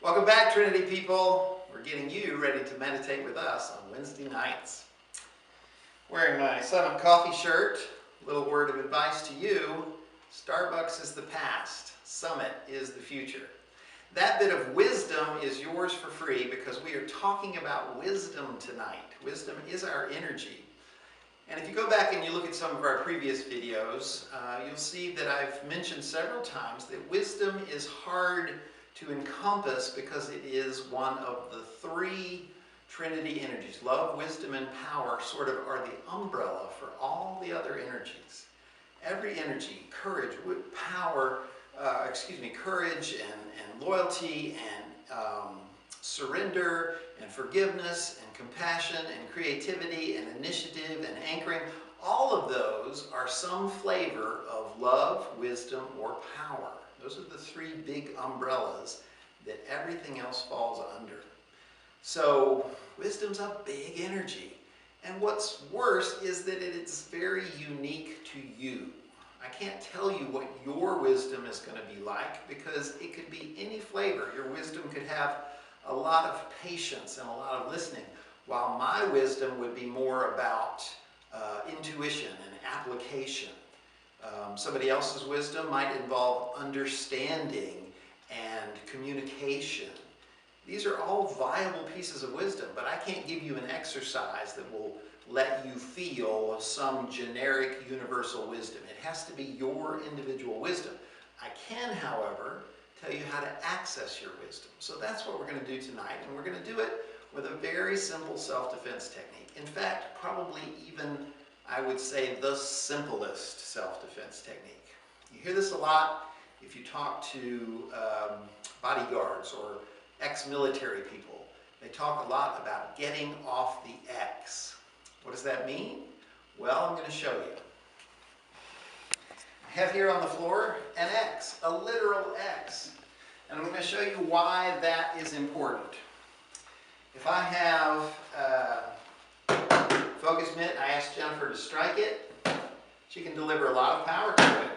Welcome back, Trinity people. We're getting you ready to meditate with us on Wednesday nights. Wearing my Summit Coffee shirt, little word of advice to you: Starbucks is the past, Summit is the future. That bit of wisdom is yours for free because we are talking about wisdom tonight. Wisdom is our energy. And if you go back and you look at some of our previous videos, you'll see that I've mentioned several times that wisdom is hard to encompass because it is one of the three Trinity energies. Love, wisdom, and power sort of are the umbrella for all the other energies. Every energy, courage, courage and loyalty and surrender and forgiveness and compassion and creativity and initiative and anchoring, all of those are some flavor of love, wisdom, or power. Those are the three big umbrellas that everything else falls under. So wisdom's a big energy. And what's worse is that it is very unique to you. I can't tell you what your wisdom is going to be like because it could be any flavor. Your wisdom could have a lot of patience and a lot of listening, while my wisdom would be more about intuition and application. Somebody else's wisdom might involve understanding and communication. These are all viable pieces of wisdom, but I can't give you an exercise that will let you feel some generic universal wisdom. It has to be your individual wisdom. I can, however, tell you how to access your wisdom. So that's what we're going to do tonight, and we're going to do it with a very simple self-defense technique. In fact, probably even, I would say, the simplest self-defense technique. You hear this a lot if you talk to bodyguards or ex-military people. They talk a lot about getting off the X. What does that mean? Well, I'm going to show you. I have here on the floor an X, a literal X. And I'm going to show you why that is important. If I have focus mitt, I ask Jennifer to strike it. She can deliver a lot of power to it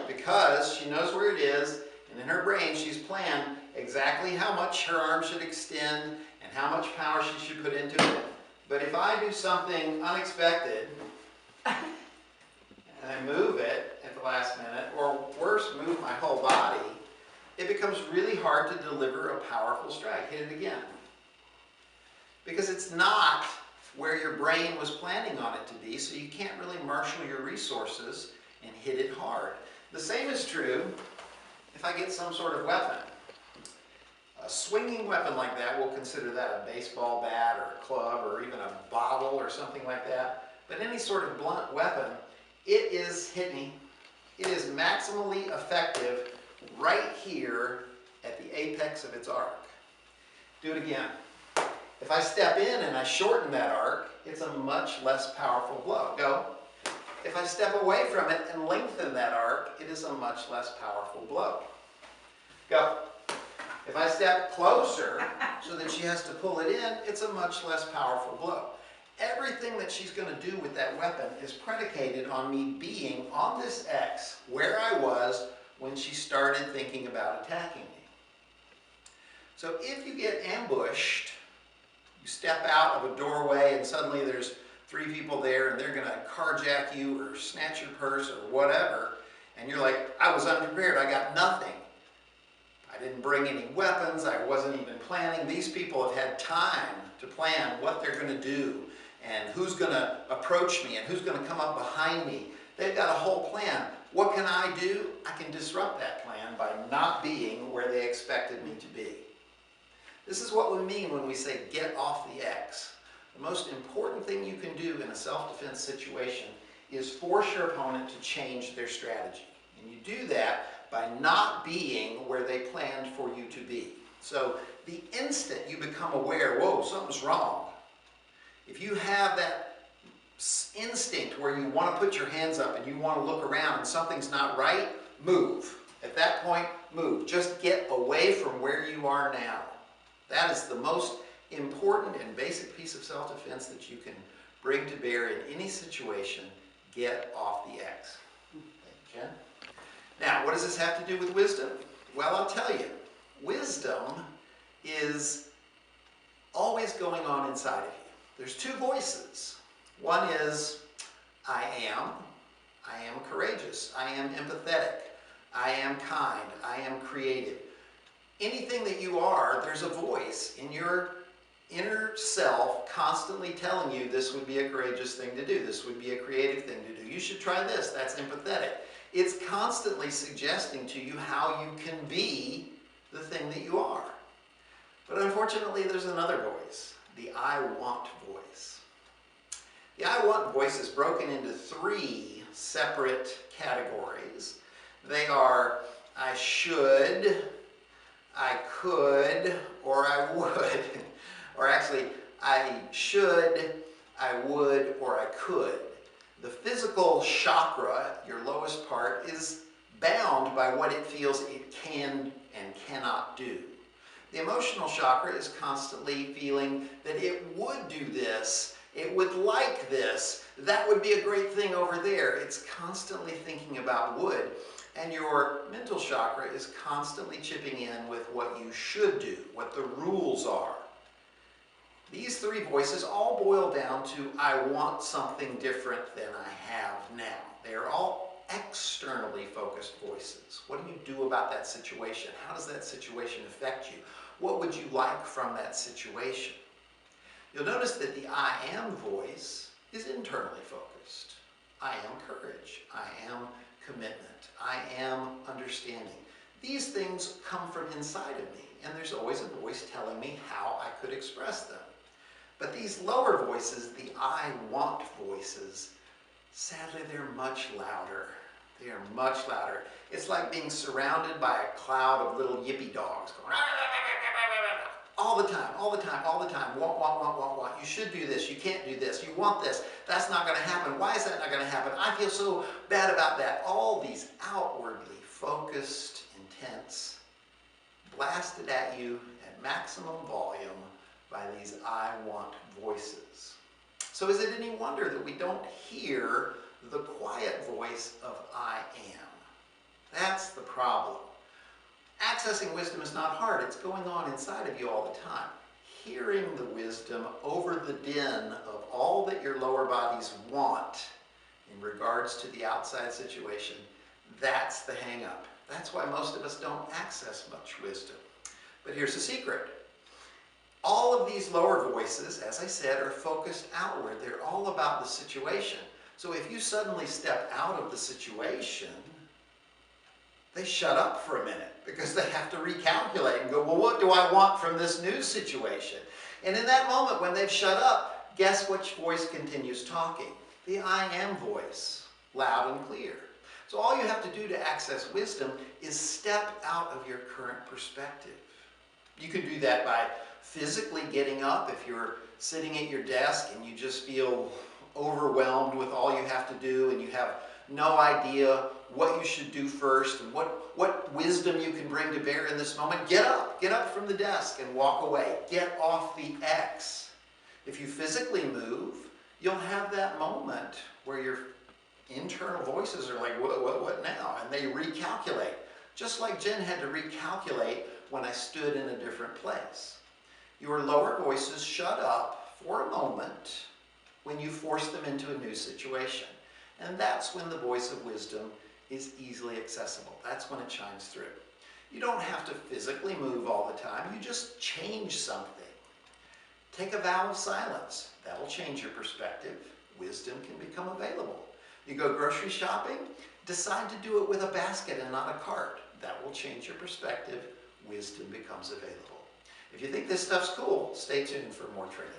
because she knows where it is, and in her brain she's planned exactly how much her arm should extend and how much power she should put into it. But if I do something unexpected and I move it at the last minute, or worse, move my whole body, it becomes really hard to deliver a powerful strike. Hit it again. Because it's not where your brain was planning on it to be, so you can't really marshal your resources and hit it hard. The same is true if I get some sort of weapon. A swinging weapon like that, we'll consider that a baseball bat or a club or even a bottle or something like that. But any sort of blunt weapon, it is maximally effective right here at the apex of its arc. Do it again. If I step in and I shorten that arc, it's a much less powerful blow. Go. If I step away from it and lengthen that arc, it is a much less powerful blow. Go. If I step closer so that she has to pull it in, it's a much less powerful blow. Everything that she's going to do with that weapon is predicated on me being on this X where I was when she started thinking about attacking me. So if you get ambushed, you step out of a doorway and suddenly there's three people there and they're going to carjack you or snatch your purse or whatever, and you're like, I was unprepared, I got nothing. I didn't bring any weapons, I wasn't even planning. These people have had time to plan what they're going to do and who's going to approach me and who's going to come up behind me. They've got a whole plan. What can I do? I can disrupt that plan by not being where they expected me to be. This is what we mean when we say get off the X. The most important thing you can do in a self-defense situation is force your opponent to change their strategy. And you do that by not being where they planned for you to be. So the instant you become aware, whoa, something's wrong. If you have that instinct where you want to put your hands up and you want to look around and something's not right, move. At that point, move. Just get away from where you are now. That is the most important and basic piece of self-defense that you can bring to bear in any situation. Get off the X. Thank you, Jen. Now, what does this have to do with wisdom? Well, I'll tell you. wisdom is always going on inside of you. There's two voices. One is, I am courageous, I am empathetic, I am kind, I am creative. Anything that you are, there's a voice in your inner self constantly telling you this would be a courageous thing to do, this would be a creative thing to do, you should try this, that's empathetic. It's constantly suggesting to you how you can be the thing that you are. But unfortunately, there's another voice, the I want voice. The I want voice is broken into three separate categories. They are I should, I could, or I would. Or actually, I should, I would, or I could. The physical chakra, your lowest part, is bound by what it feels it can and cannot do. The emotional chakra is constantly feeling that it would do this, it would like this, that would be a great thing over there. It's constantly thinking about would. And your mental chakra is constantly chipping in with what you should do, what the rules are. These three voices all boil down to, I want something different than I have now. They are all externally focused voices. What do you do about that situation? How does that situation affect you? What would you like from that situation? You'll notice that the I am voice is internally focused. I am courage. I am commitment. I am understanding. These things come from inside of me, and there's always a voice telling me how I could express them. But these lower voices, the I want voices, sadly they're much louder. They are much louder. It's like being surrounded by a cloud of little yippy dogs going all the time, all the time, all the time. Want. You should do this. You can't do this. You want this. That's not going to happen. Why is that not going to happen? I feel so bad about that. All these outwardly focused, intense, blasted at you at maximum volume by these I want voices. So is it any wonder that we don't hear the quiet voice of I am? That's the problem. Accessing wisdom is not hard. It's going on inside of you all the time. Hearing the wisdom over the din of all that your lower bodies want in regards to the outside situation, that's the hang-up. That's why most of us don't access much wisdom. But here's the secret. All of these lower voices, as I said, are focused outward. They're all about the situation. So if you suddenly step out of the situation, they shut up for a minute because they have to recalculate and go, well, what do I want from this new situation? And in that moment when they've shut up, guess which voice continues talking? The I am voice, loud and clear. So all you have to do to access wisdom is step out of your current perspective. You can do that by physically getting up if you're sitting at your desk and you just feel overwhelmed with all you have to do and you have no idea what you should do first and what wisdom you can bring to bear in this moment. Get up from the desk and walk away. Get off the X. If you physically move, you'll have that moment where your internal voices are like, what now? And they recalculate. Just like Jen had to recalculate when I stood in a different place. Your lower voices shut up for a moment when you force them into a new situation. And that's when the voice of wisdom is easily accessible. That's when it shines through. You don't have to physically move all the time. You just change something. Take a vow of silence. That'll change your perspective. Wisdom can become available. You go grocery shopping, decide to do it with a basket and not a cart. That will change your perspective. Wisdom becomes available. If you think this stuff's cool, stay tuned for more Trinity.